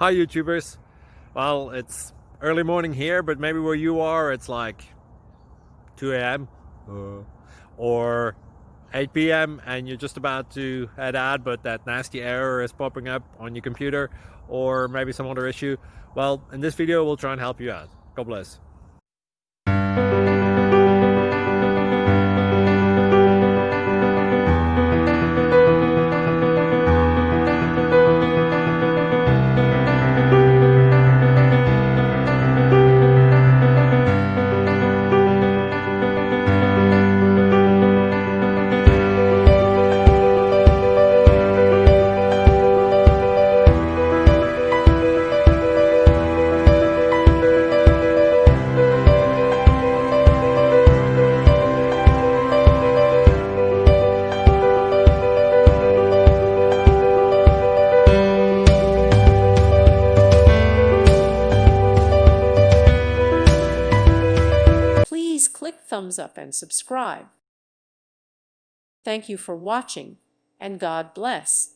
Hi YouTubers. Well, it's early morning here, but maybe where you are it's like 2 a.m. or 8 p.m. and you're just about to head out, but that nasty error is popping up on your computer, or maybe some other issue. Well, in this video we'll try and help you out. God bless. Please click thumbs up and subscribe. Thank you for watching, and God bless.